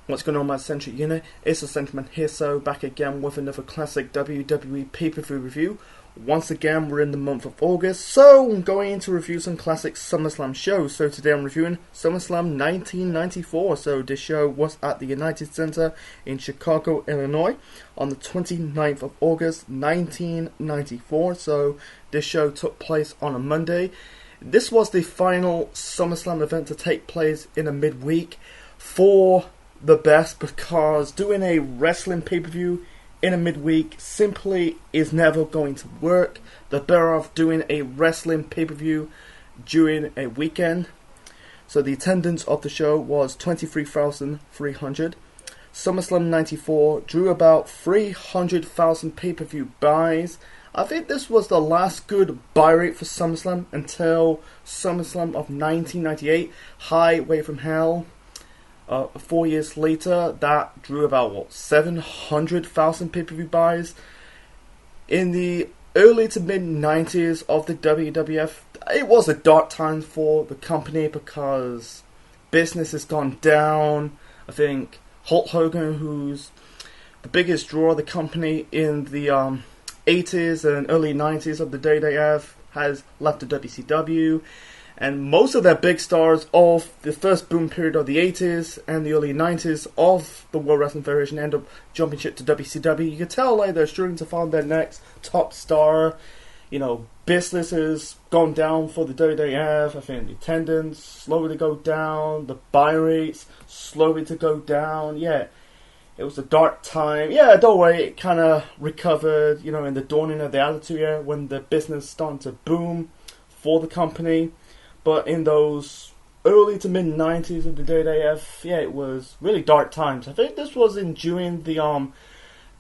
What's going on, my Centric Unit? It's the Sentiment here, so back again with another classic WWE pay-per-view review. Once again, we're in the month of August, so I'm going to review some classic SummerSlam shows. So today I'm reviewing SummerSlam 1994. So this show was at the United Center in Chicago, Illinois on the 29th of August 1994. So this show took place on a Monday. This was the final SummerSlam event to take place in a midweek for the best, because doing a wrestling pay-per-view in a midweek simply is never going to work. They're better off doing a wrestling pay-per-view during a weekend. So the attendance of the show was 23,300. SummerSlam 94 drew about 300,000 pay-per-view buys. I think this was the last good buy rate for SummerSlam until SummerSlam of 1998, Highway from Hell. 4 years later, that drew about 700,000 pay-per-view buys. In the early to mid 90s of the WWF, it was a dark time for the company because business has gone down. I think Hulk Hogan, who's the biggest draw of the company in the 80s and early 90s of the WWF, has left the WCW. And most of their big stars of the first boom period of the 80s and the early 90s of the World Wrestling Federation end up jumping ship to WCW. You can tell like they're struggling to find their next top star. You know, business has gone down for the WWF. I think the attendance slowly to go down. The buy rates slowly to go down. Yeah, it was a dark time. Yeah, don't worry, it kind of recovered, you know, in the dawning of the Attitude Era when the business started to boom for the company. But in those early to mid 90s of the WWF, yeah, it was really dark times. I think this was during the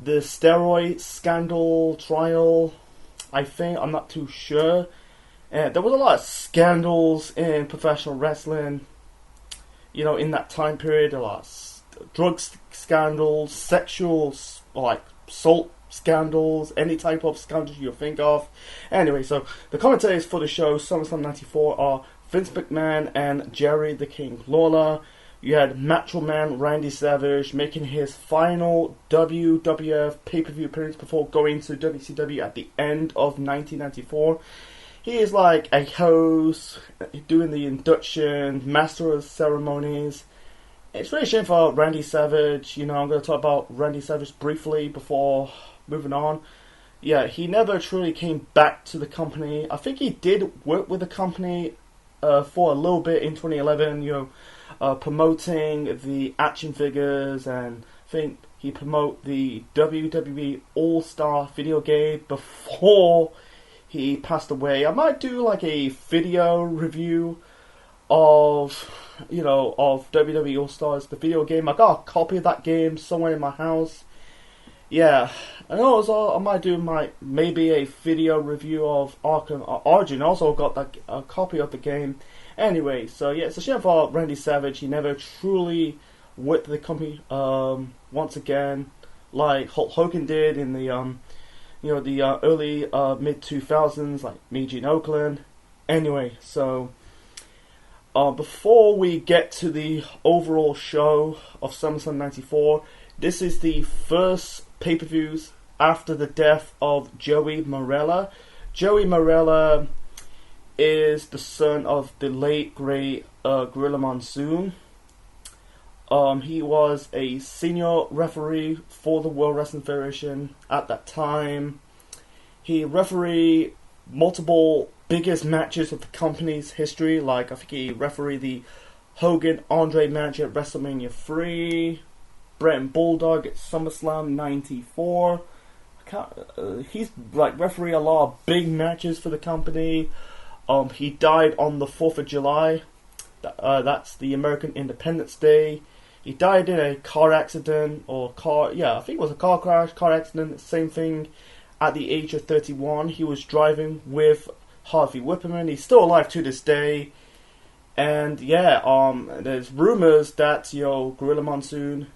steroid scandal trial. I think, I'm not too sure. There was a lot of scandals in professional wrestling. You know, in that time period, a lot of drug scandals, sexual like assault scandals, any type of scandals you think of. Anyway, so the commentators for the show SummerSlam 94 are Vince McMahon and Jerry the King Lawler. You had Macho Man Randy Savage making his final WWF pay-per-view appearance before going to WCW at the end of 1994. He is like a host, doing the induction, master of ceremonies. It's really a shame for Randy Savage. You know, I'm going to talk about Randy Savage briefly before moving on. Yeah, he never truly came back to the company. I think he did work with the company for a little bit in 2011, you know, promoting the action figures, and I think he promoted the WWE All-Star video game before he passed away. I might do like a video review of, you know, of WWE All-Stars, the video game. I got a copy of that game somewhere in my house. Yeah, and also I might do maybe a video review of Arkham Origin. Also got a copy of the game. Anyway, so yeah, it's a shame for Randy Savage. He never truly worked the company once again, like Hulk Hogan did in the you know, the early mid 2000s, like Meiji in Oakland. Anyway, so before we get to the overall show of SummerSlam 94, this is the first pay-per-views after the death of Joey Marella. Joey Marella is the son of the late great Gorilla Monsoon. He was a senior referee for the World Wrestling Federation at that time. He refereed multiple biggest matches of the company's history, like I think he refereed the Hogan-Andre match at WrestleMania 3, Bret and Bulldog at SummerSlam 94. He's like referee a lot of big matches for the company. He died on the 4th of July. That's the American Independence Day. He died in a car accident, I think it was a car crash, car accident, same thing, at the age of 31. He was driving with Harvey Whipperman. He's still alive to this day. And yeah, there's rumors that, you know, Gorilla Monsoon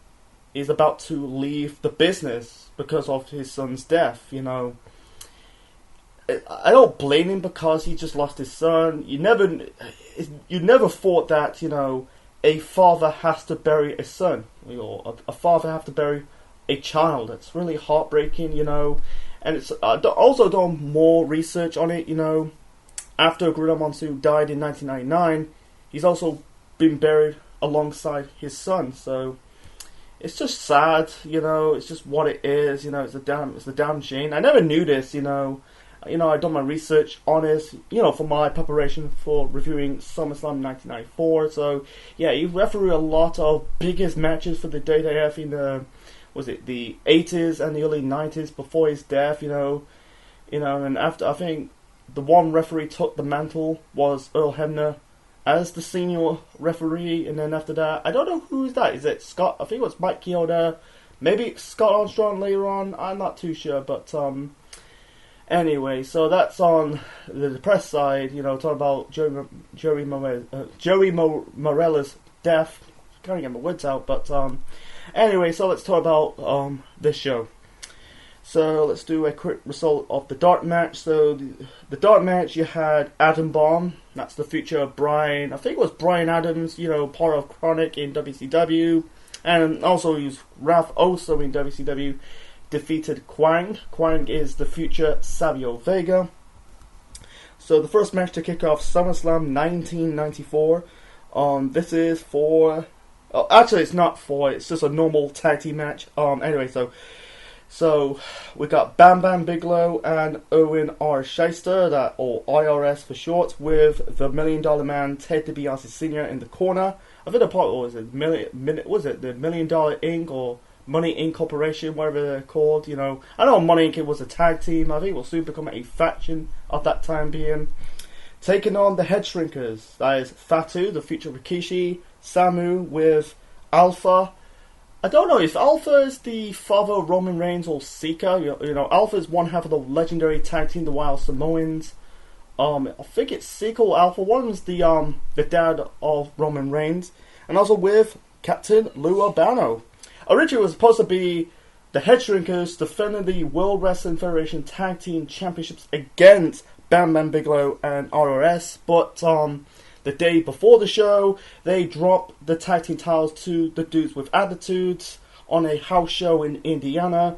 is about to leave the business because of his son's death, you know. I don't blame him because he just lost his son. You never thought that, you know, a father has to bury a son, or a father has to bury a child. It's really heartbreaking, you know. And it's also done more research on it, you know. After Gorilla Monsoon died in 1999, he's also been buried alongside his son. So it's just sad, you know. It's just what it is, you know. It's the damn shame. I never knew this, you know. I've done my research on it, you know, for my preparation for reviewing SummerSlam 1994. So yeah, he refereed a lot of biggest matches for the WWF in the the 80s and the early 90s before his death, you know. And after, I think the one referee took the mantle was Earl Hebner as the senior referee, and then after that, I don't know who is that. Is it Scott? I think it was Mike Chioda, maybe Scott Armstrong later on. I'm not too sure, but anyway, so that's on the depressed side, you know, talking about Joey Morella's death. Can't get my words out, but anyway, so let's talk about this show. So let's do a quick result of the dark match. So the dark match, you had Adam Bomb. That's the future Brian. I think it was Brian Adams, you know, part of Chronic in WCW, and also he was Ralph also in WCW. Defeated Quang. Quang is the future Savio Vega. So the first match to kick off SummerSlam 1994. This is for. Oh, actually, it's not for. It's just a normal tag team match. Anyway, so we got Bam Bam Bigelow and Owen R. Shyster, or IRS for short, with the $1 Million Man Ted DiBiase Sr. in the corner. I think the part was it the $1 Million Inc. or Money Inc. Corporation, whatever they're called. You know, I know Money Inc. was a tag team. I think it will soon become a faction at that time being. Taking on the Head Shrinkers. That is Fatu, the future Rikishi, Samu with Alpha. I don't know if Alpha is the father of Roman Reigns or Sika. You know, Alpha is one half of the legendary tag team, the Wild Samoans. I think it's Sika or Alpha. One is the dad of Roman Reigns, and also with Captain Lou Albano. Originally, it was supposed to be the Head Shrinkers defending the World Wrestling Federation Tag Team Championships against Bam Bam Bigelow and RRS, but the day before the show, they dropped the tag team titles to the Dudes with Attitudes on a house show in Indiana,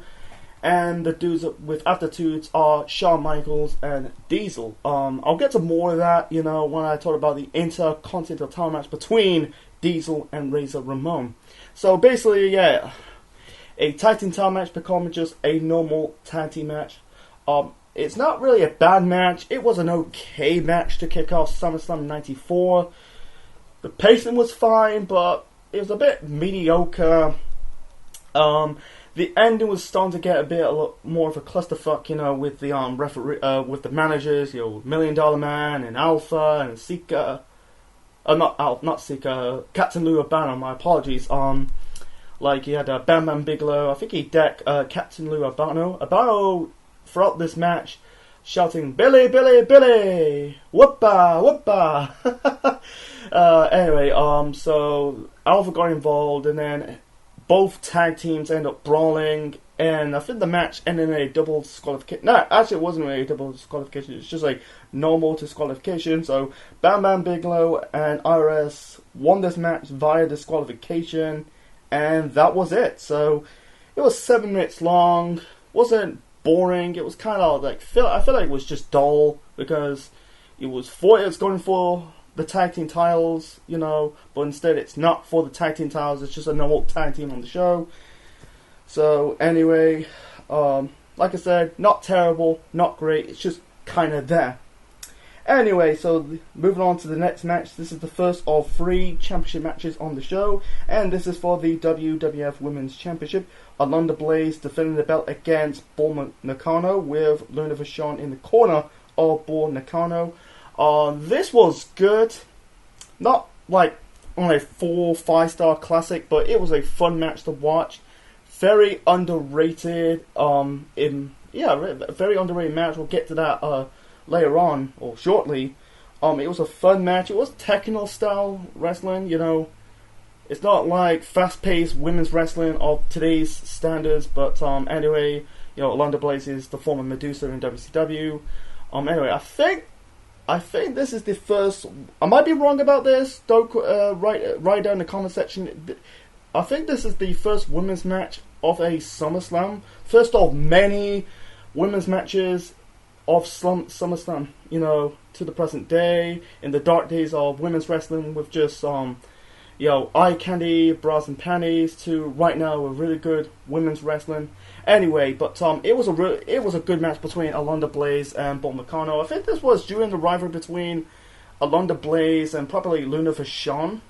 and the Dudes with Attitudes are Shawn Michaels and Diesel. I'll get to more of that, you know, when I talk about the Intercontinental title match between Diesel and Razor Ramon. So basically, yeah, a tag team title match becoming just a normal tag team match. It's not really a bad match. It was an okay match to kick off SummerSlam 94. The pacing was fine, but it was a bit mediocre. The ending was starting to get a bit more of a clusterfuck, you know, with the referee, with the managers, you know, $1 Million Man and Alpha and Sika. Not Sika. Captain Lou Albano. My apologies. Like he had Bam Bam Bigelow. I think he decked Captain Lou Albano. Albano throughout this match shouting Billy, Billy, Billy, whoopah, whoopah. Anyway, so Alpha got involved, and then both tag teams end up brawling, and I think the match ended in a double disqualification. No, actually it wasn't really a double disqualification, it's just a normal disqualification. So Bam Bam Bigelow and IRS won this match via disqualification, and that was it. So it was 7 minutes long, wasn't boring. It was kind of like I feel like it was just dull because it's going for the tag team titles, you know, but instead it's not for the tag team titles. It's just a normal tag team on the show. So anyway, like I said, not terrible, not great. It's just kind of there. Anyway, so moving on to the next match. This is the first of 3 championship matches on the show, and this is for the WWF Women's Championship. Alundra Blaze defending the belt against Bull Nakano with Luna Vachon in the corner of Bull Nakano. This was good. Not like on a 4-5-star classic, but it was a fun match to watch. Very underrated. Very underrated match. We'll get to that later on, or shortly. It was a fun match. It was technical style wrestling, you know. It's not like fast-paced women's wrestling of today's standards, but anyway, you know, Alundra Blaze is the former Medusa in WCW. Anyway, I think I think this is the first. I might be wrong about this. Don't write down in the comment section. I think this is the first women's match of a SummerSlam. First of many women's matches of SummerSlam. You know, to the present day, in the dark days of women's wrestling, with just eye candy, bras and panties, to right now a really good women's wrestling. Anyway, but it was a good match between Alundra Blaze and Bull Nakano. I think this was during the rivalry between Alundra Blaze and probably Luna Vachon.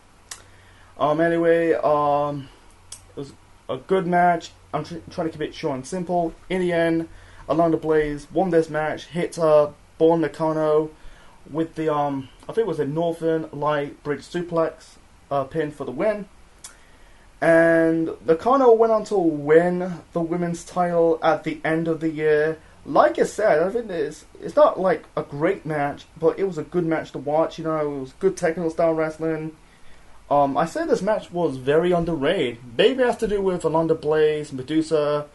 Anyway, it was a good match. I'm trying to keep it short and simple. In the end, Alundra Blaze won this match, hit Bull Nakano with the I think it was a Northern Light Bridge Suplex pin for the win. And Nakano went on to win the women's title at the end of the year. Like I said, I think it's not like a great match, but it was a good match to watch. You know, it was good technical style wrestling. I said this match was very underrated. Maybe it has to do with Alundra Blaze. Medusa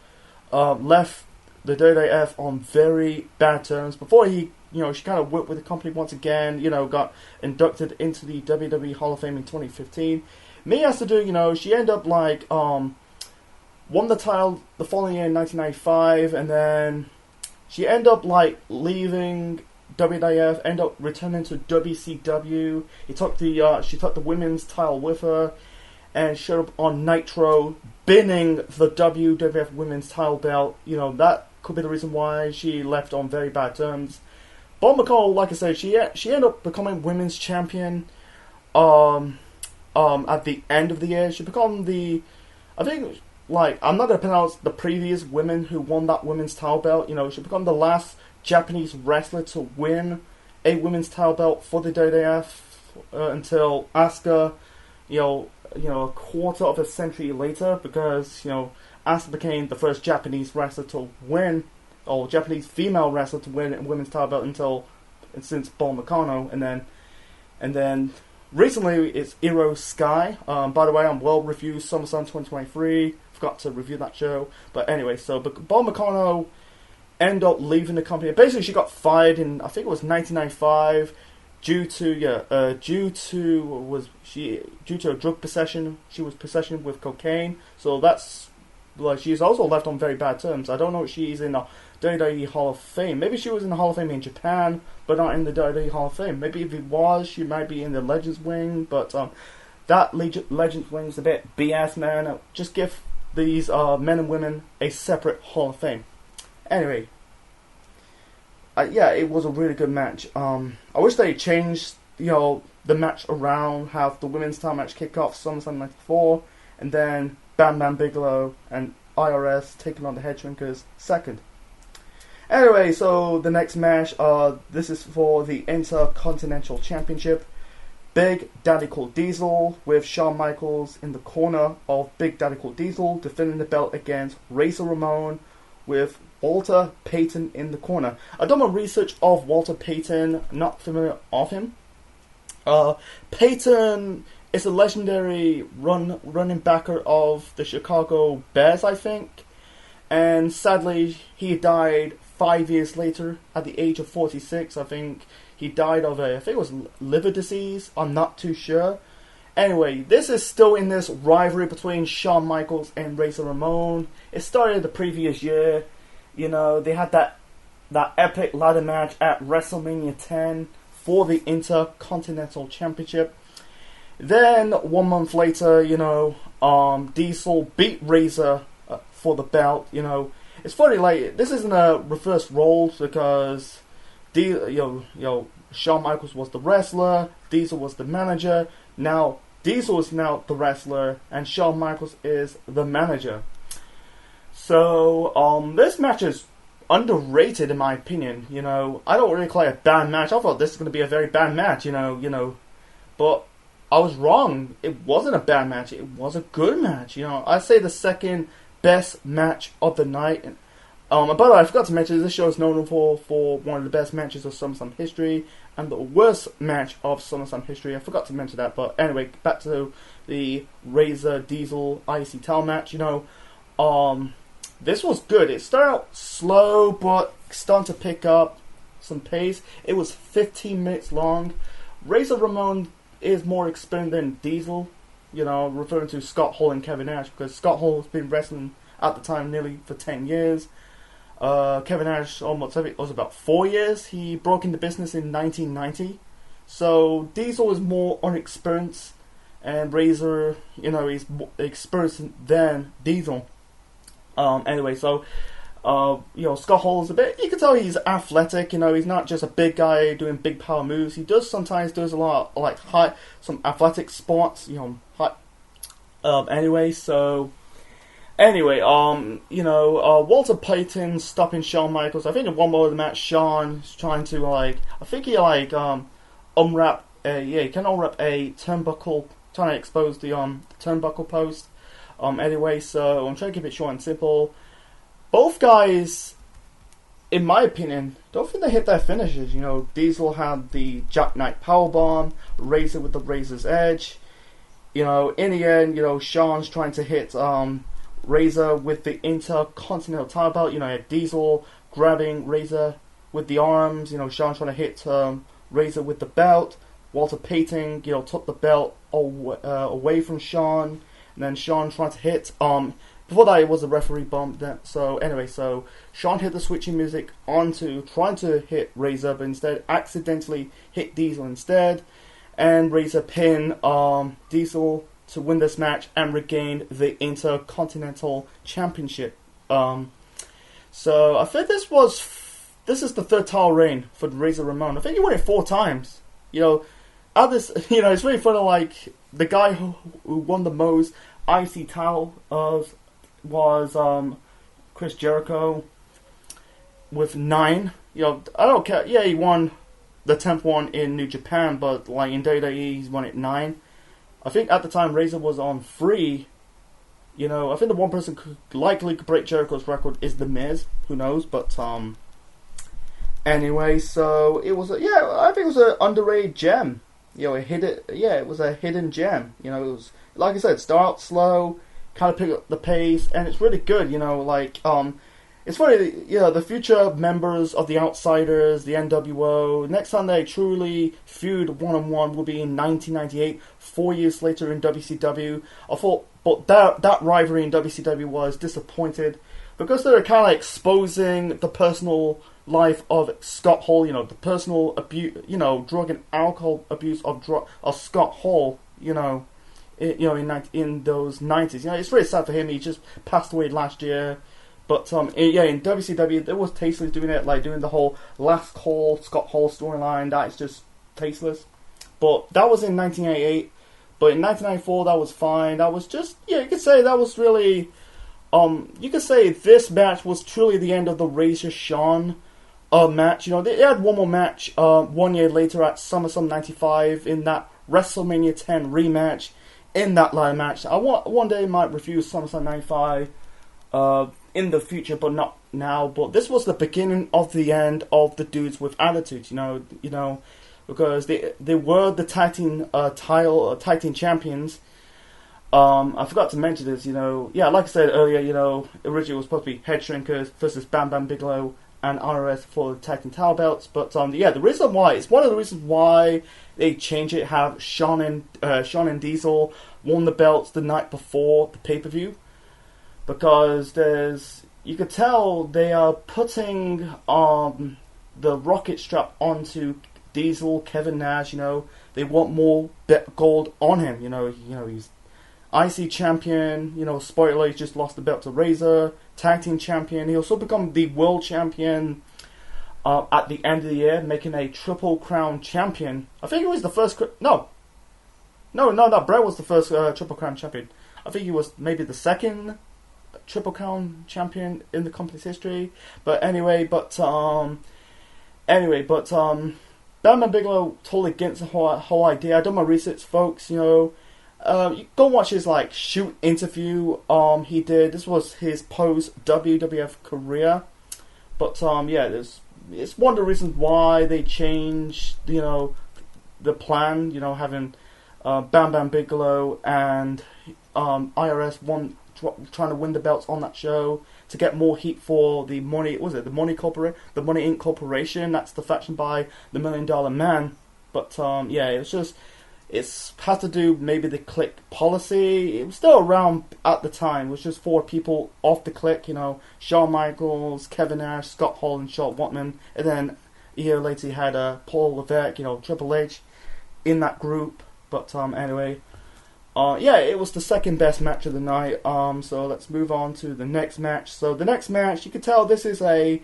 left the WWF on very bad terms before she kind of worked with the company once again. You know, got inducted into the WWE Hall of Fame in 2015. Maybe it has to do, she ended up won the title the following year in 1995, and then she ended up leaving WWF, ended up returning to WCW. She took the women's title with her, and showed up on Nitro, binning the WWF women's title belt. You know, that could be the reason why she left on very bad terms. Bob McCall, like I said, she ended up becoming women's champion. At the end of the year, she became I'm not going to pronounce the previous women who won that women's title belt. You know, she became the last Japanese wrestler to win a women's title belt for the WWF until Asuka, a quarter of a century later, because, Asuka became the first Japanese wrestler to win, or Japanese female wrestler to win a women's title belt since Bull Nakano, and then recently, it's Iro Sky. By the way, I'm well reviewed SummerSlam 2023. Forgot to review that show. But anyway, so Bull Nakano ended up leaving the company. Basically, she got fired in, I think it was 1995, due to a drug possession. She was possession with cocaine. So that's she's also left on very bad terms. I don't know if she's in the WWE Hall of Fame. Maybe she was in the Hall of Fame in Japan, but not in the WWE Hall of Fame. Maybe if it was, she might be in the Legends Wing, but that Legends Wing is a bit BS, man. Just give these men and women a separate Hall of Fame. Anyway, it was a really good match. I wish they changed, the match around, have the women's title match kick off SummerSlam 94, and then Bam Bam Bigelow and IRS taking on the Headshrinkers second. Anyway, so the next match, this is for the Intercontinental Championship. Big Daddy Cool Diesel with Shawn Michaels in the corner of Big Daddy Cool Diesel, defending the belt against Razor Ramon with Walter Payton in the corner. I've done my research of Walter Payton, not familiar of him. Payton is a legendary running backer of the Chicago Bears, I think. And sadly, he died 5 years later at the age of 46. I think he died of I think it was liver disease. I'm not too sure. Anyway, this is still in this rivalry between Shawn Michaels and Razor Ramon. It started the previous year. They had that epic ladder match at WrestleMania 10 for the Intercontinental Championship. Then 1 month later, Diesel beat Razor for the belt. It's funny, this isn't a reverse roles, because Shawn Michaels was the wrestler, Diesel was the manager. Now Diesel is now the wrestler, and Shawn Michaels is the manager. So this match is underrated in my opinion. I don't really call it a bad match. I thought this was going to be a very bad match. But I was wrong. It wasn't a bad match. It was a good match. I'd say the second best match of the night. And by the way, I forgot to mention, this show is known for one of the best matches of SummerSlam history and the worst match of SummerSlam history. I forgot to mention that. But anyway, back to the Razor Diesel IC title match. This was good. It started out slow, but starting to pick up. some pace. It was 15 minutes long. Razor Ramon is more experienced than Diesel, referring to Scott Hall and Kevin Nash, because Scott Hall has been wrestling at the time nearly for 10 years. Kevin Nash almost, it was about 4 years. He broke into business in 1990. So Diesel is more unexperienced, and Razor, is more experienced than Diesel. Scott Hall is you can tell he's athletic, he's not just a big guy doing big power moves. He sometimes does a lot of, some athletic sports, Walter Payton stopping Shawn Michaels. I think in one more of the match, Shawn is trying to, unwrap he can unwrap a turnbuckle, trying to expose the turnbuckle post. So I'm trying to keep it short and simple. Both guys, in my opinion, don't think they hit their finishes. Diesel had the Jackknife Powerbomb, Razor with the Razor's Edge. In the end, Shawn's trying to hit Razor with the Intercontinental title belt. Had Diesel grabbing Razor with the arms. Shawn trying to hit Razor with the belt. Walter Payton, took the belt away from Shawn, and then Shawn trying to hit. Before that, it was a referee bump. So Shawn hit the switching music onto trying to hit Razor, but instead accidentally hit Diesel instead, and Razor pinned Diesel to win this match and regain the Intercontinental Championship. So I think this is the third title reign for Razor Ramon. I think he won it 4 times. Others, it's really funny. The guy who won the most IC title was Chris Jericho with 9. I don't care. Yeah, he won the 10th one in New Japan, but in WWE he's won it 9. I think at the time Razor was on 3. I think the one person could break Jericho's record is The Miz. Who knows? But so it was I think it was an underrated gem. It was a hidden gem. It was, like I said, start slow, kind of pick up the pace, and it's really good. It's funny. The future members of the Outsiders, the NWO, next time they truly feud one-on-one will be in 1998, 4 years later in WCW. But that rivalry in WCW was disappointed because they were kind of exposing the personal life of Scott Hall, the personal abuse, drug and alcohol abuse of Scott Hall, in those 90s. It's really sad for him. He just passed away last year. But in WCW, there was tasteless doing it, doing the whole Last Call Scott Hall storyline. That is just tasteless. But that was in 1988. But in 1994, that was fine. That was just, you could say that was really, you could say this match was truly the end of the Razor Shawn match. They had one more match 1 year later at SummerSlam 95 in that WrestleMania 10 rematch. In that ladder match, one day might review SummerSlam 95 in the future, but not now. But this was the beginning of the end of the dudes with attitudes. Because they were the tag team champions. I forgot to mention this. Like I said earlier, originally it was supposed to be Head Shrinkers versus Bam Bam Bigelow and IRS for the tag team title belts. But the reason why, it's one of the reasons why they changed it. Have Shawn and Diesel won the belts the night before the pay-per-view, because you could tell they are putting the rocket strap onto Diesel, Kevin Nash. They want more gold on him. He's IC champion. Spoiler, he just lost the belt to Razor. Tag team champion. He also become the world champion at the end of the year, making a Triple Crown champion. I think he was the first. No. Bret was the first Triple Crown champion. I think he was maybe the second Triple Crown champion in the company's history. But Bam Bam Bigelow totally against the whole idea. I done my research, folks. You go watch his shoot interview. He did. This was his post WWF career. But it's one of the reasons why they changed the plan. Having Bam Bam Bigelow and IRS won trying to win the belts on that show to get more heat for the Money. The Money Inc. Corporation? That's the faction by the $1 Million Man. But yeah, it has to do maybe the Clique policy. It was still around at the time. It was just 4 people off the Clique, Shawn Michaels, Kevin Nash, Scott Hall, and Charlotte Whatman. And then a year later you had Paul Levesque, Triple H in that group. But anyway, yeah, it was the second best match of the night. So let's move on to the next match. So the next match, you can tell this is the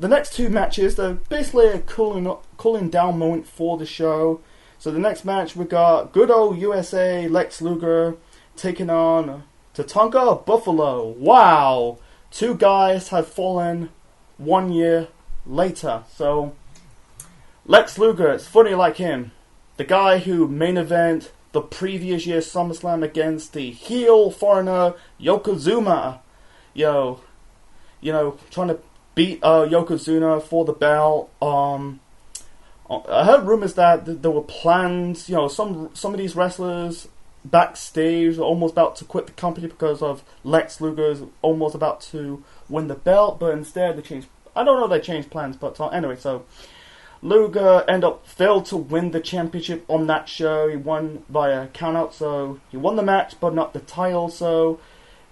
next 2 matches, they're basically a cooling down moment for the show. So the next match, we got good old USA Lex Luger taking on Tatanka Buffalo. Wow! 2 guys had fallen 1 year later. So Lex Luger, it's funny like him. The guy who main event the previous year's SummerSlam against the heel foreigner Yokozuna. Trying to beat Yokozuna for the belt. I heard rumors that there were plans. Some of these wrestlers backstage were almost about to quit the company because of Lex Luger's almost about to win the belt, but instead they changed. I don't know if they changed plans, but anyway, so Luger failed to win the championship on that show. He won via countout, so he won the match, but not the title. So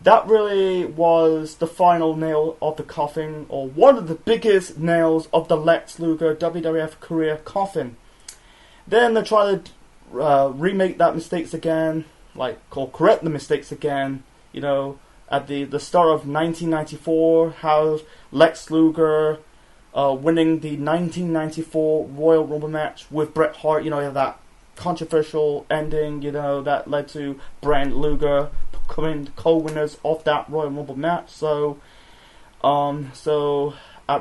that really was the final nail of the coffin, or one of the biggest nails of the Lex Luger WWF career coffin. Then they tried to remake that mistakes again, or correct the mistakes again, at the start of 1994, how Lex Luger winning the 1994 Royal Rumble match with Bret Hart, that controversial ending, that led to Brand Luger becoming co-winners of that Royal Rumble match. So at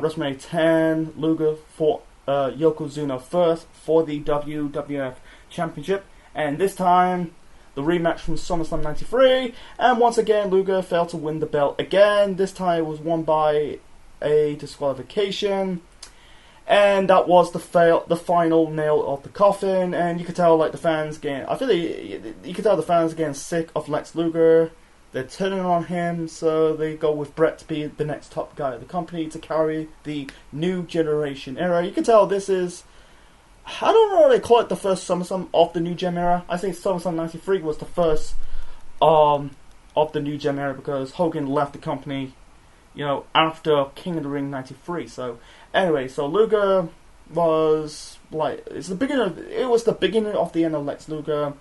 WrestleMania 10, Luger fought Yokozuna first for the WWF Championship, and this time the rematch from SummerSlam 93, and once again Luger failed to win the belt again. This time it was won by a disqualification. And that was the final nail of the coffin, and you could tell the fans getting. I feel you could tell the fans getting sick of Lex Luger. They're turning on him, so they go with Bret to be the next top guy of the company to carry the new generation era. You can tell this is. I don't know if they call it the first SummerSlam of the New Gem era. I think SummerSlam 93 was the first of the New Gem era because Hogan left the company, after King of the Ring 93. So anyway, so Luger was it was the beginning of the end of Lex Luger,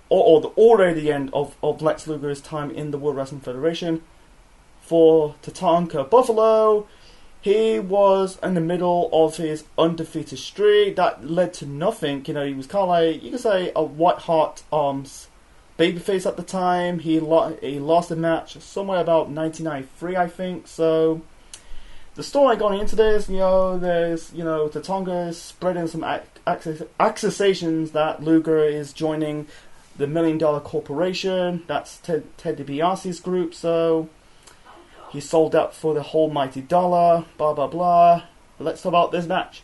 or already the end of Lex Luger's time in the World Wrestling Federation. For Tatanka Buffalo, he was in the middle of his undefeated streak that led to nothing. He was kind of you could say a white hot babyface at the time. He lost a match somewhere about 1993, I think. So the story going into this, there's Tatanka spreading some accusations that Luger is joining the $1 Million Corporation. That's Ted DiBiase's group. So he sold out for the whole mighty dollar. Blah blah blah. But let's talk about this match.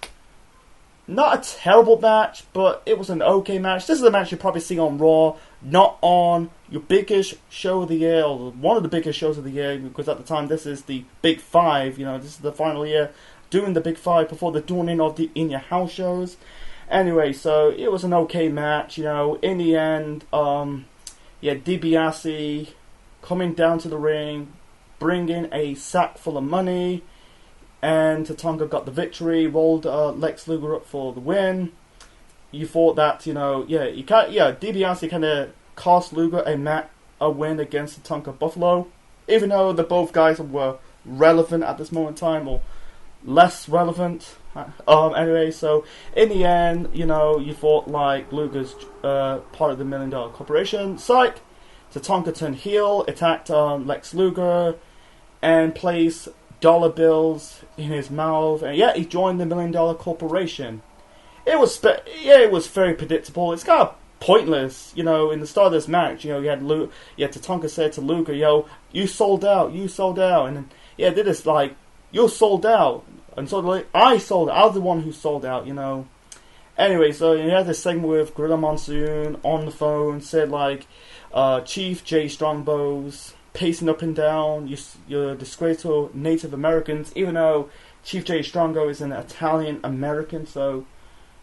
Not a terrible match, but it was an okay match. This is a match you probably see on Raw, not on your biggest show of the year, or one of the biggest shows of the year, because at the time this is the Big Five. This is the final year doing the Big Five before the dawning of the In Your House shows. Anyway, so it was an okay match. In the end, DiBiase coming down to the ring, bringing a sack full of money. And Tatanka got the victory, rolled Lex Luger up for the win. You thought that, DiBiase kind of cost Luger a win against Tatanka Buffalo, even though the both guys were relevant at this moment in time, or less relevant. Anyway, so in the end, you thought Luger's part of the $1 Million Corporation. Psych! Tatanka turned heel, attacked Lex Luger, and placed dollar bills in his mouth, and he joined the $1 Million Corporation. It was very predictable. It's kind of pointless, in the start of this match. You had Tatanka said to Luger, you sold out, and then they did this you're sold out, and so I sold out. I was the one who sold out, Anyway, so you had this segment with Gorilla Monsoon on the phone, said Chief J Strongbows pacing up and down. You're disgraceful Native Americans, even though Chief Jay Strongo is an Italian American. So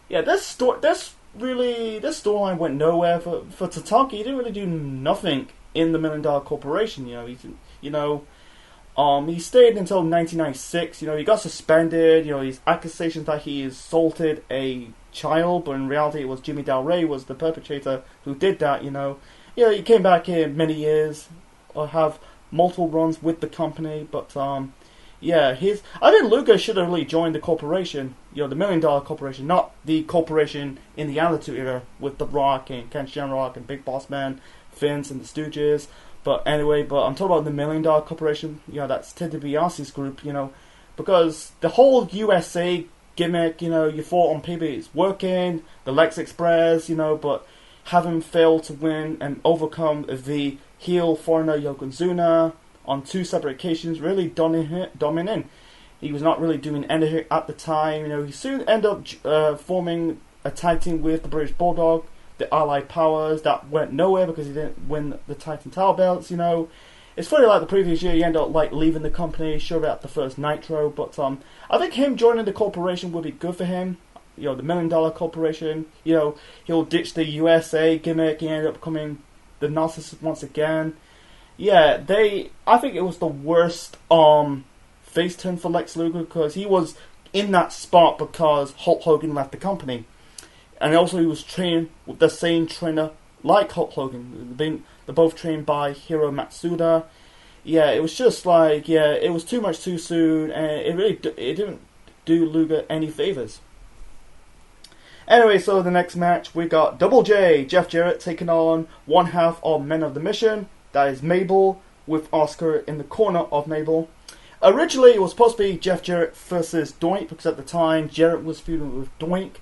yeah, this storyline went nowhere for Tatanka. He didn't really do nothing in the $1 Million Corporation. He stayed until 1996. He got suspended. His accusations that he assaulted a child, but in reality it was Jimmy Del Rey was the perpetrator who did that. He came back in many years, or have multiple runs with the company, but I think Luger should have really joined the corporation. The $1 Million Corporation, not the corporation in the Attitude Era with The Rock and Ken Shamrock and Big Boss Man, Vince and the Stooges. But anyway, I'm talking about the $1 Million Corporation. That's Ted DiBiase's group. Because the whole USA gimmick, you fought on PB is working. The Lex Express, but having failed to win and overcome the heel foreigner Yokozuna on 2 separate occasions, really dominating. He was not really doing anything at the time. He soon ended up forming a tag team with the British Bulldog, the Allied Powers. That went nowhere because he didn't win the Titan Tower belts. It's funny, like the previous year, he ended up leaving the company, sure about the first Nitro, but I think him joining the corporation would be good for him. The $1 Million Corporation. He'll ditch the USA gimmick. He ended up becoming the narcissist once again. I think it was the worst face turn for Lex Luger, because he was in that spot because Hulk Hogan left the company. And also he was trained with the same trainer like Hulk Hogan. They're both trained by Hiro Matsuda. It was just it was too much too soon, and it didn't do Luger any favours. Anyway, so the next match, we got Double J, Jeff Jarrett, taking on one half of Men of the Mission. That is Mabel, with Oscar in the corner of Mabel. Originally, it was supposed to be Jeff Jarrett versus Doink, because at the time, Jarrett was feuding with Doink.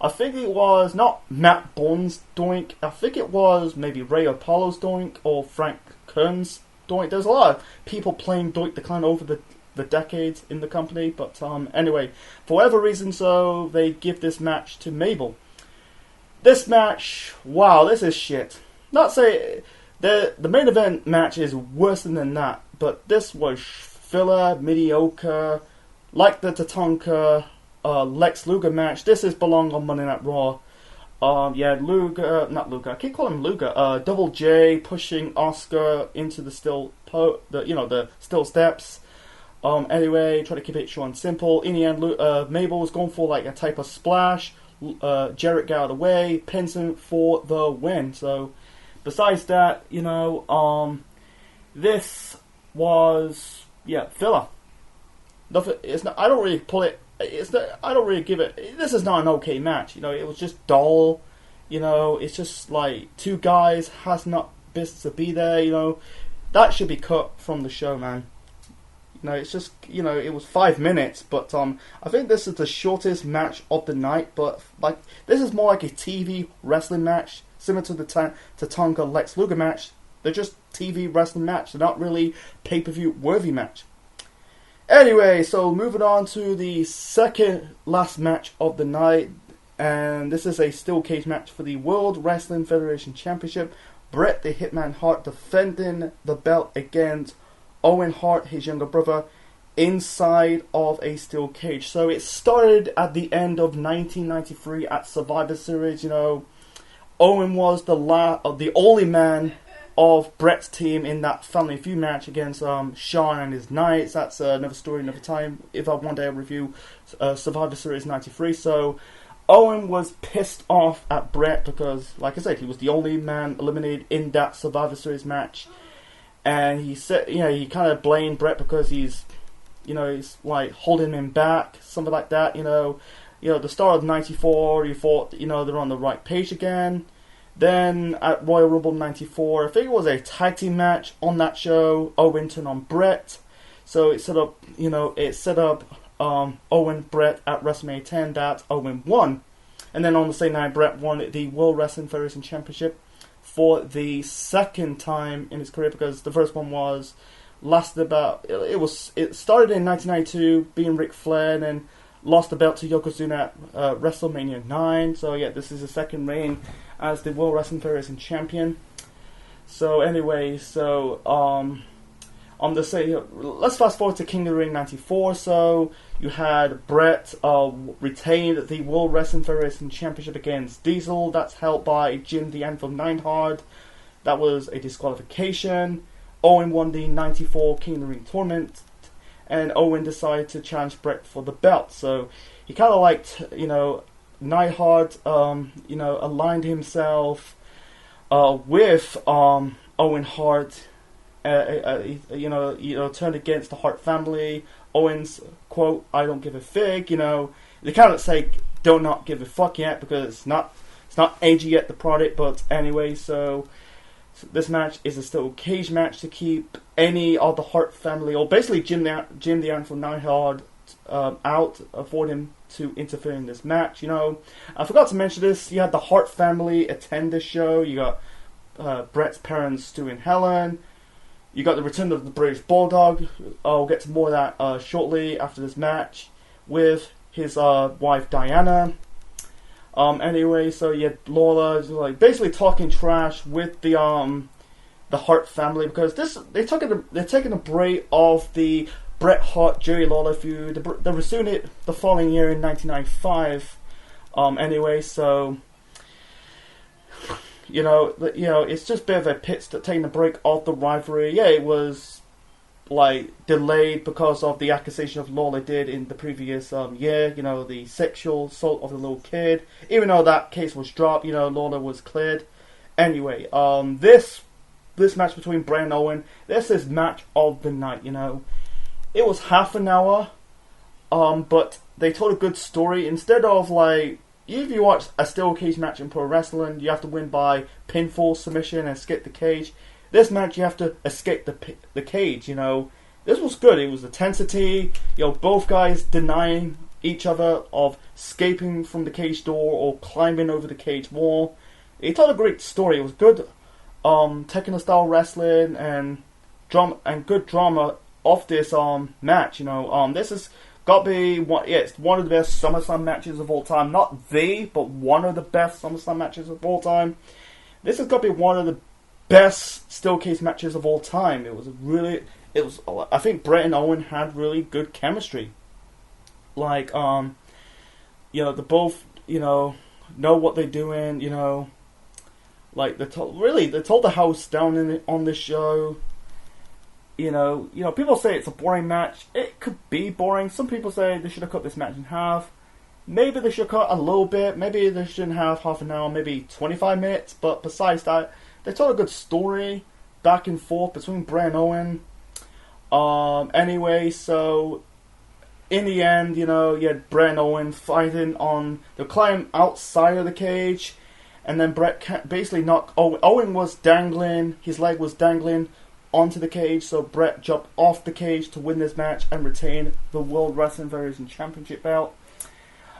I think it was not Matt Bourne's Doink. I think it was maybe Ray Apollo's Doink or Frank Kern's Doink. There's a lot of people playing Doink the Clown over the decades in the company. But anyway, for whatever reason, so they give this match to Mabel. This match, wow, this is shit. Not say the main event match is worse than that, but this was filler, mediocre, like the Tatanka Lex Luger match. This is belong on Monday Night Raw. Luger, I keep calling him Luger. Double J pushing Oscar into the steel steps. Anyway, try to keep it short and simple. In the end, Mabel was going for a type of splash. Jarrett got out of the way, pins him for the win. So, besides that, this was filler. Nothing. It's not. I don't really pull it. It's not, I don't really give it. This is not an okay match. It was just dull. It's just two guys has not business to be there. That should be cut from the show, man. It's just it was 5 minutes, but I think this is the shortest match of the night. But this is more like a TV wrestling match, similar to the Tatanka Lex Luger match. They're just TV wrestling match. They're not really pay-per-view worthy match. Anyway, so moving on to the second last match of the night, and this is a steel cage match for the World Wrestling Federation Championship. Bret the Hitman Hart defending the belt against Owen Hart, his younger brother, inside of a steel cage. So it started at the end of 1993 at Survivor Series. Owen was the only man of Bret's team in that Family Feud match against Shawn and his Knights. That's another story, another time, if I one day review Survivor Series 93. So Owen was pissed off at Bret because, like I said, he was the only man eliminated in that Survivor Series match. And he said, he kind of blamed Bret because he's holding him back, something like that. The start of 94, you thought, they're on the right page again. Then at Royal Rumble 94, I think it was a tag team match on that show. Owen turned on Bret, so it set up Owen Bret at WrestleMania 10 that Owen won, and then on the same night Bret won the World Wrestling Federation Championship for the second time in his career, because the first one it started in 1992 being Ric Flair, and then lost the belt to Yokozuna at WrestleMania 9. So this is his second reign as the World Wrestling Federation Champion. So anyway, Let's fast forward to King of the Ring 94. So you had Bret retained the World Wrestling Federation Championship against Diesel. That's held by Jim the Anvil Neidhart. That was a disqualification. Owen won the 94 King of the Ring tournament, and Owen decided to challenge Bret for the belt. So he kind of liked, Neidhart, aligned himself with Owen Hart. Turned against the Hart family. Owens quote, "I don't give a fig." They kind of say, "Do not give a fuck yet," because it's not aged yet, the product. But anyway, so this match is a steel cage match to keep any of the Hart family, or basically Jim the Anvil Neidhart, out, for him to interfere in this match. I forgot to mention this. You had the Hart family attend this show. You got Bret's parents, Stu and Helen. You got the return of the British Bulldog. I'll get to more of that shortly after this match with his wife Diana. Anyway, so you had Lawler basically talking trash with the Hart family, because they're taking a break of the Bret Hart Jerry Lawler feud. They resumed it the following year in 1995. Anyway, so. It's just a bit of a pit taking a break off the rivalry. Yeah, it was delayed because of the accusation of Lawler did in the previous year. The sexual assault of the little kid. Even though that case was dropped, Lawler was cleared. Anyway, this match between Bret and Owen, this is match of the night. It was half an hour, but they told a good story. Instead of if you watch a steel cage match in pro wrestling, you have to win by pinfall, submission, and escape the cage. This match, you have to escape the cage. This was good. It was intensity. Both guys denying each other of escaping from the cage door or climbing over the cage wall. It told a great story. It was good, technical style wrestling and drama and good drama of this match. This is. Got to be it's one of the best SummerSlam matches of all time. Not but one of the best SummerSlam matches of all time. This has got to be one of the best steel cage matches of all time. I think Bret and Owen had really good chemistry. They both, know what they're doing. They told the house down on this show. People say it's a boring match. It could be boring. Some people say they should have cut this match in half. Maybe they should cut a little bit. Maybe they shouldn't have half an hour, maybe 25 minutes. But besides that, they told a good story back and forth between Bret and Owen. Anyway, so in the end, you had Bret and Owen fighting on the climb outside of the cage, and then Bret basically knocked Owen was dangling. His leg was dangling onto the cage, so Bret jumped off the cage to win this match and retain the World Wrestling Federation Championship belt.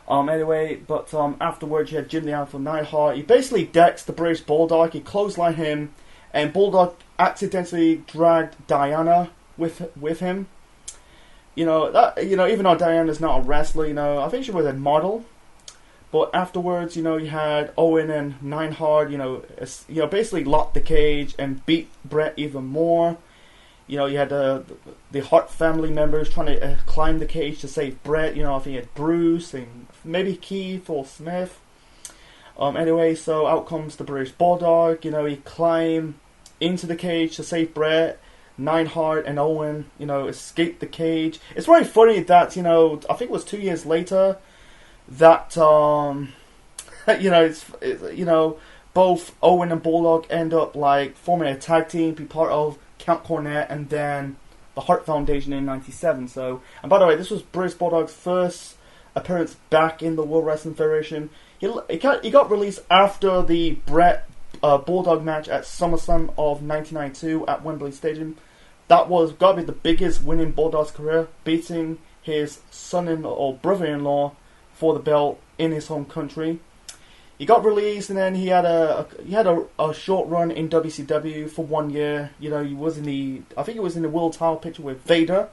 Afterwards you had Jim the Anvil Neidhart. He basically decks the British Bulldog. He clotheslined him, and accidentally dragged Diana with him. Even though Diana's not a wrestler, I think she was a model. But afterwards, you had Owen and Neidhart, basically locked the cage and beat Bret even more. You had the Hart family members trying to climb the cage to save Bret. I think you had Bruce and maybe Keith or Smith. So out comes the British Bulldog. He climbed into the cage to save Bret. Neidhart and Owen, escaped the cage. It's very funny that, I think it was 2 years later that, both Owen and Bulldog end up, forming a tag team, be part of Count Cornette and then the Hart Foundation in 97. So, and by the way, this was British Bulldog's first appearance back in the World Wrestling Federation. He got released after the Bret Bulldog match at SummerSlam of 1992 at Wembley Stadium. That was got to be the biggest win in Bulldog's career, beating his son-in-law or brother-in-law for the belt in his home country. He got released, and then he had a short run in WCW for 1 year. He was in the world title picture with Vader.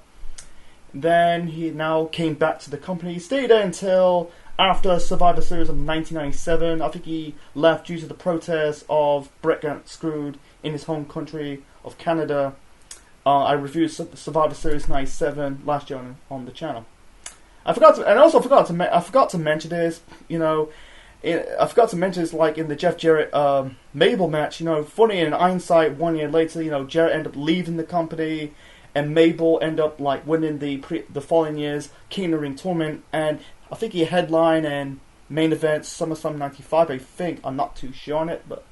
Then he now came back to the company. He stayed there until after Survivor Series of 1997. I think he left due to the protest of Bret getting screwed in his home country of Canada. I reviewed Survivor Series 97 last year on the channel. I forgot to mention this. I forgot to mention this, like in the Jeff Jarrett Mabel match. Funny in hindsight, 1 year later, Jarrett ended up leaving the company, and Mabel ended up like winning the following year's King of the Ring tournament, and I think he headlined and main event SummerSlam 95. I think, I'm not too sure on it, but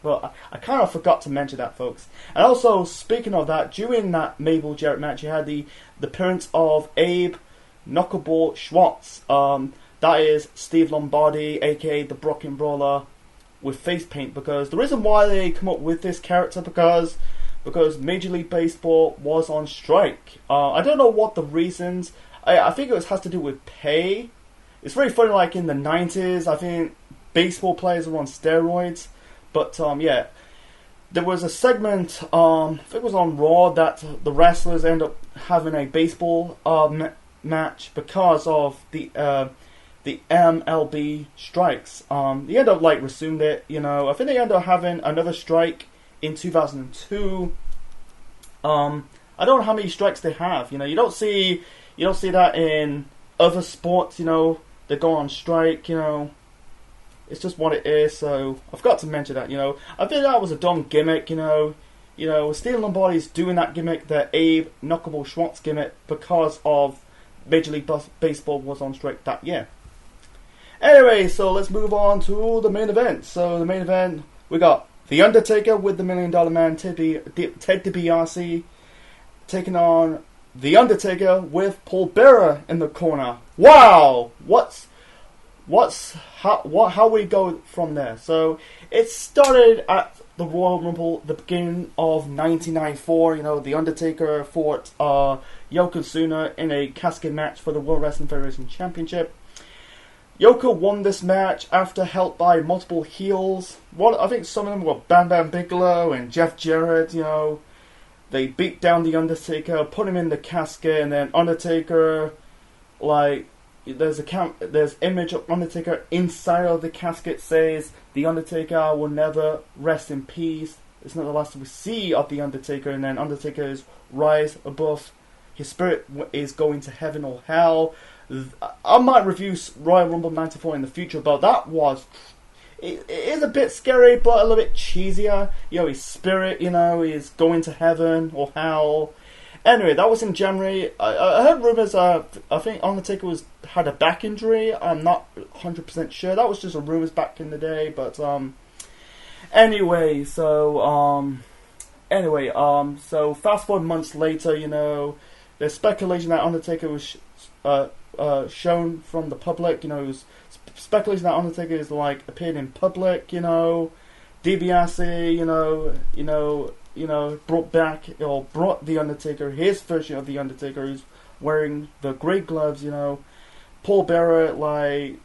I kind of forgot to mention that, folks. And also, speaking of that, during that Mabel Jarrett match, you had the appearance of Abe Knuckleball Schwartz. That is Steve Lombardi, aka the Brocken Brawler, with face paint. Because the reason why they come up with this character, because Major League Baseball was on strike. I don't know what the reasons. I think it has to do with pay. It's very funny, like in the 90s, I think baseball players were on steroids. But yeah, there was a segment, I think it was on Raw, that the wrestlers end up having a baseball match because of the MLB strikes. They end up like resumed it. I think they end up having another strike in 2002. I don't know how many strikes they have. You don't see that in other sports. They go on strike. It's just what it is. So I forgot to mention that. I think that was a dumb gimmick. Steve Lombardi's doing that gimmick, the Abe Knuckleball Schwartz gimmick, because of Major League Baseball was on strike that year. Anyway, so let's move on to the main event. So the main event, we got The Undertaker with the $1 Million Man, Ted DiBiase, taking on The Undertaker with Paul Bearer in the corner. Wow! How we go from there? So it started at the Royal Rumble, the beginning of 1994. The Undertaker fought Yokozuna in a casket match for the World Wrestling Federation Championship. Yoko won this match after help by multiple heels. I think some of them were Bam Bam Bigelow and Jeff Jarrett. They beat down the Undertaker, put him in the casket, and then Undertaker, like, there's image of Undertaker inside of the casket, says the Undertaker will never rest in peace. It's not the last we see of the Undertaker, and then Undertaker's rise above. His spirit is going to heaven or hell. I might review Royal Rumble 94 in the future, but that was... It is a bit scary, but a little bit cheesier. His spirit, is going to heaven or hell. Anyway, that was in January. I heard rumors, I think Undertaker had a back injury. I'm not 100% sure. That was just a rumors back in the day, but... Anyway, so fast forward months later, there's speculation that Undertaker was... shown from the public. It was speculation that Undertaker is like appeared in public. DiBiase, brought the Undertaker, his version of the Undertaker, who's wearing the great gloves. Paul Bearer, like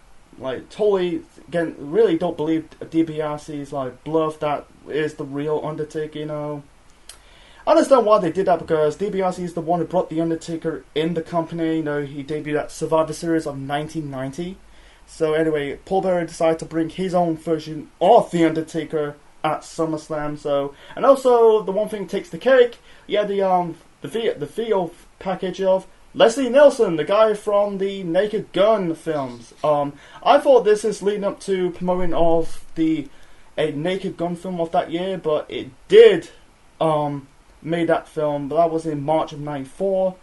totally again really don't believe DiBiase's like bluff that is the real Undertaker. I understand why they did that, because DiBiase is the one who brought The Undertaker in the company. He debuted at Survivor Series of 1990. So anyway, Paul Bearer decided to bring his own version of The Undertaker at SummerSlam. So, and also the one thing takes the cake. Yeah, the video package of Leslie Nielsen, the guy from the Naked Gun films. I thought this is leading up to promoting of a Naked Gun film of that year, but it did made that film, but that was in March of 94.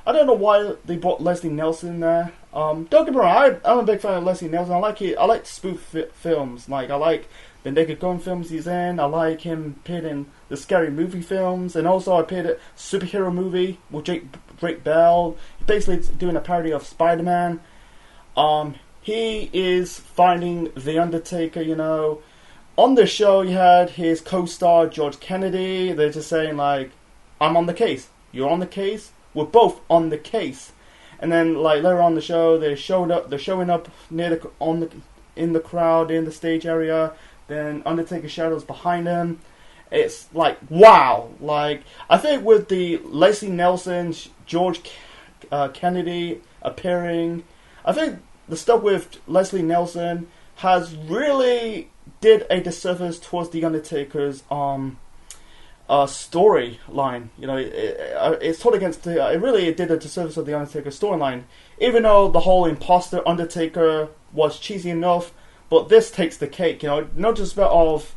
I don't know why they brought Leslie Nielsen there. Don't get me wrong, I'm a big fan of Leslie Nielsen. I like spoof films. Like, I like the Naked Gun films he's in. I like him appeared in the Scary Movie films, and also I appeared at superhero movie with Drake Bell. He's basically doing a parody of Spider-Man. He is finding The Undertaker, On the show, you had his co-star George Kennedy. They're just saying like, "I'm on the case. You're on the case. We're both on the case." And then like later on the show, they're showing up in the crowd in the stage area. Then Undertaker shadows behind him. It's like wow. Like I think with the Leslie Nielsen, George Kennedy appearing, I think the stuff with Leslie Nielsen has really did a disservice towards The Undertaker's storyline. You know, it's totally against the. It did a disservice of the Undertaker storyline. Even though the whole imposter Undertaker was cheesy enough, but this takes the cake. You know, not just of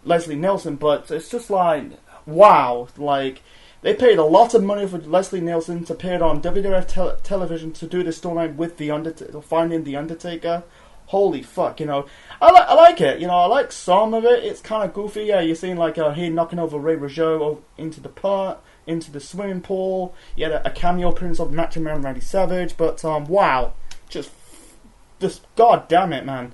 Leslie Nielsen, but it's just like, wow, like they paid a lot of money for Leslie Nielsen to appear on WWF television to do this storyline with the Undertaker, finding the Undertaker. Holy fuck, you know, I like it. You know, I like some of it. It's kind of goofy. Yeah, you're seeing like he knocking over Ray Rougeau into the swimming pool. You had a cameo appearance of Macho Man Randy Savage, but wow, just god damn it, man,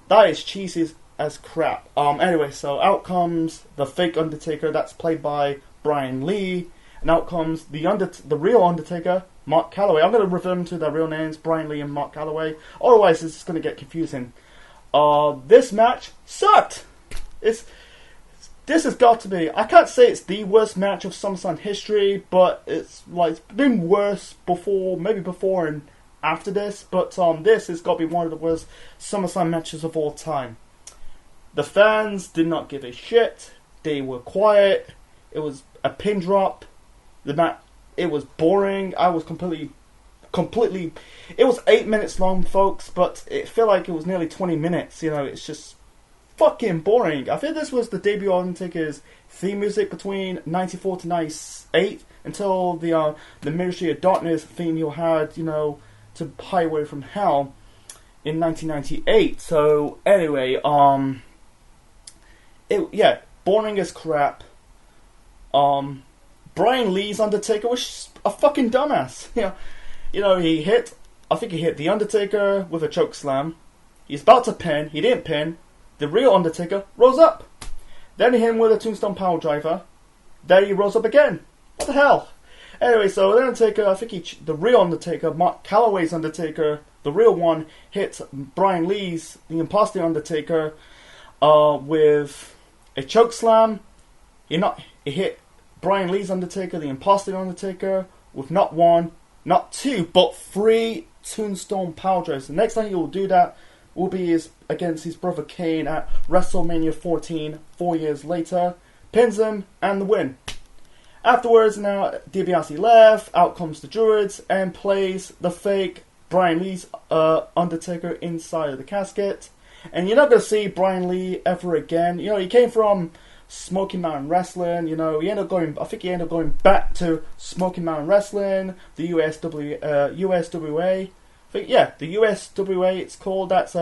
that is cheesy as crap. Anyway, so out comes the fake Undertaker, that's played by Brian Lee, and out comes the real Undertaker, Mark Calloway. I'm going to refer them to their real names, Brian Lee and Mark Calloway. Otherwise, it's going to get confusing. This match sucked. This has got to be. I can't say it's the worst match of SummerSlam history, but it's been worse before, maybe before and after this. But this has got to be one of the worst SummerSlam matches of all time. The fans did not give a shit. They were quiet. It was a pin drop. It was boring. I was completely. It was 8 minutes long, folks, but it felt like it was nearly 20 minutes. You know, it's just fucking boring. I think this was the debut of Undertaker's theme music between 94 to 98 until the Ministry of Darkness theme you had, you know, to Highway from Hell in 1998. So anyway, boring as crap. Brian Lee's Undertaker was a fucking dumbass. You know, I think he hit the Undertaker with a choke slam. He's about to pin. He didn't pin. The real Undertaker rose up. Then he hit him with a tombstone power driver. Then he rose up again. What the hell? Anyway, so the Undertaker, I think the real Undertaker, Mark Calloway's Undertaker, the real one, hit Brian Lee's, the imposter Undertaker, with a choke slam. He hit Brian Lee's Undertaker, the imposter Undertaker, with not one, not two, but 3 tombstone power drives. The next time he will do that will be against his brother Kane at WrestleMania 14, 4 years later. Pins him and the win. Afterwards, now DiBiase left, out comes the Druids and plays the fake Brian Lee's Undertaker inside of the casket. And you're not going to see Brian Lee ever again. You know, he came from Smoky Mountain Wrestling. You know, he ended up going back to Smoky Mountain Wrestling, the USWA. The USWA it's called. That's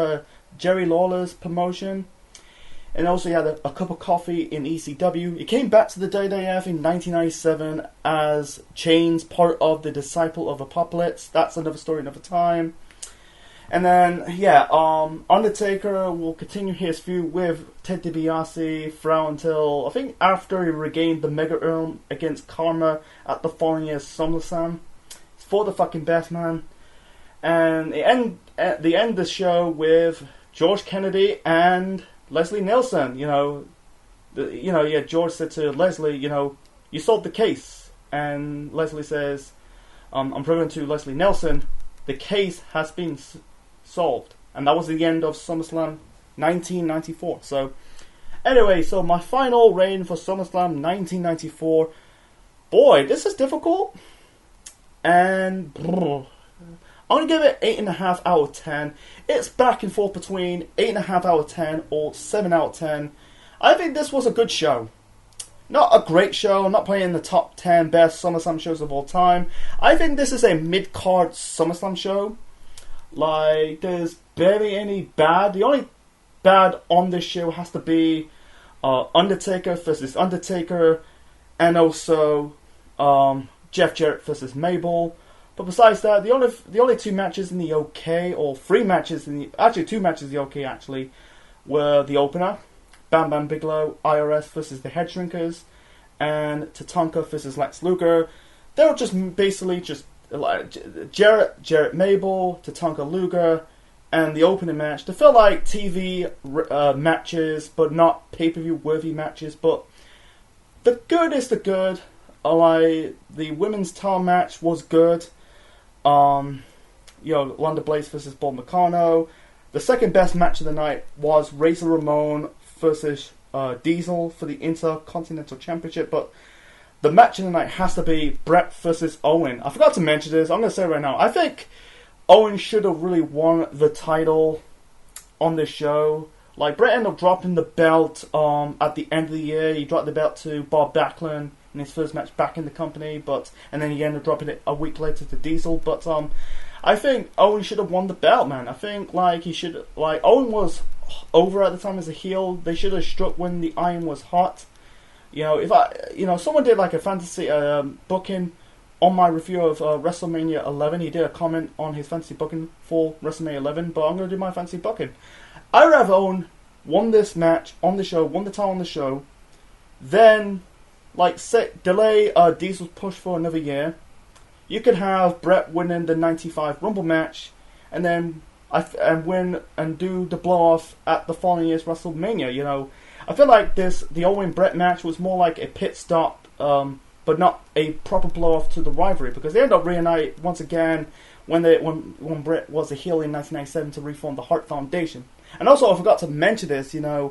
Jerry Lawler's promotion. And also he had a cup of coffee in ECW. He came back to the WWF in 1997 as Chains, part of the Disciple of Apocalypse. That's another story, another time. And then, Undertaker will continue his feud with Ted DiBiase throughout until, I think, after he regained the Mega Urn against Karma at the following year's SummerSlam. It's for the fucking best, man. And they end the show with George Kennedy and Leslie Nielsen. George said to Leslie, you solved the case. And Leslie says, I'm proving to Leslie Nielsen, the case has been solved. And that was the end of SummerSlam 1994. So, anyway, so my final rating for SummerSlam 1994. Boy, this is difficult. And I'm going to give it 8.5 out of 10. It's back and forth between 8.5 out of 10 or 7 out of 10. I think this was a good show. Not a great show. I'm not playing in the top 10 best SummerSlam shows of all time. I think this is a mid-card SummerSlam show. Like, there's barely any bad. The only bad on this show has to be Undertaker versus Undertaker, and also Jeff Jarrett versus Mabel. But besides that, the only 2 matches in the OK, or 3 matches in the... Actually, 2 matches in the OK, actually, were the opener. Bam Bam Bigelow, IRS versus the Head Shrinkers, and Tatanka versus Lex Luger. They were just basically like Jarrett Mabel, Tatanka Luger, and the opening match. They felt like TV matches, but not pay-per-view worthy matches. But the good is the good. Like, the women's title match was good. London Blaze versus Bob Meccano. The second best match of the night was Razor Ramon versus Diesel for the Intercontinental Championship, but the match of the night has to be Bret versus Owen. I forgot to mention this. I'm going to say it right now. I think Owen should have really won the title on this show. Like, Bret ended up dropping the belt at the end of the year. He dropped the belt to Bob Backlund in his first match back in the company, and then he ended up dropping it a week later to Diesel. But I think Owen should have won the belt, man. I think Owen was over at the time as a heel. They should have struck when the iron was hot. If someone did like a fantasy booking on my review of WrestleMania 11, he did a comment on his fantasy booking for WrestleMania 11, but I'm going to do my fantasy booking. I'd rather Owen won this match on the show, won the title on the show, then delay Diesel's push for another year. You could have Bret winning the 95 Rumble match, and then win and do the blow off at the following year's WrestleMania. I feel like the Owen Bret match was more like a pit stop, but not a proper blow off to the rivalry, because they ended up reunited once again when Bret was a heel in 1997 to reform the Hart Foundation. And also, I forgot to mention this. I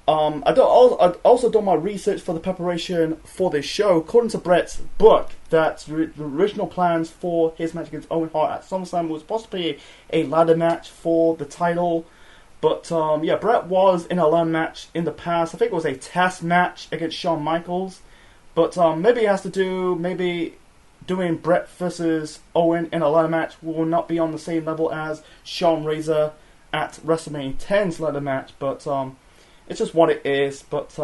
also done my research for the preparation for this show. According to Bret's book, that the original plans for his match against Owen Hart at SummerSlam was possibly a ladder match for the title. But, Bret was in a ladder match in the past. I think it was a test match against Shawn Michaels. But maybe it has to do, doing Bret versus Owen in a ladder match will not be on the same level as Shawn Razor at WrestleMania 10's ladder match. But it's just what it is. But,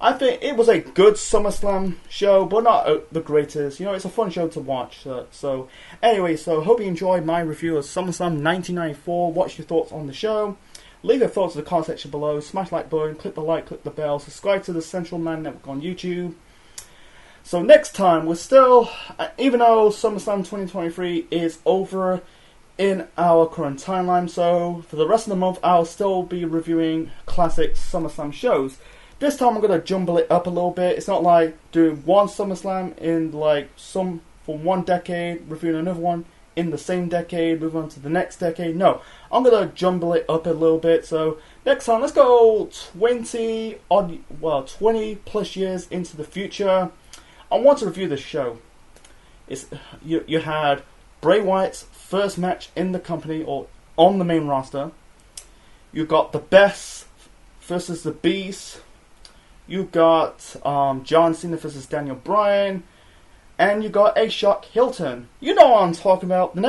I think it was a good SummerSlam show, but not the greatest. It's a fun show to watch. So hope you enjoyed my review of SummerSlam 1994. What's your thoughts on the show? Leave your thoughts in the comment section below. Smash the like button, click the like, click the bell, subscribe to the Central Man Network on YouTube. So next time, we're still, even though SummerSlam 2023 is over in our current timeline, so for the rest of the month, I'll still be reviewing classic SummerSlam shows. This time I'm going to jumble it up a little bit. It's not like doing one SummerSlam in for one decade, reviewing another one in the same decade, move on to the next decade. No, I'm going to jumble it up a little bit. So next time, let's go 20 plus years into the future. I want to review this show. You had Bray Wyatt's first match in the company or on the main roster. You got the Best versus the Beast. You got John Cena versus Daniel Bryan, and you got A-Shock Hilton. You know what I'm talking about.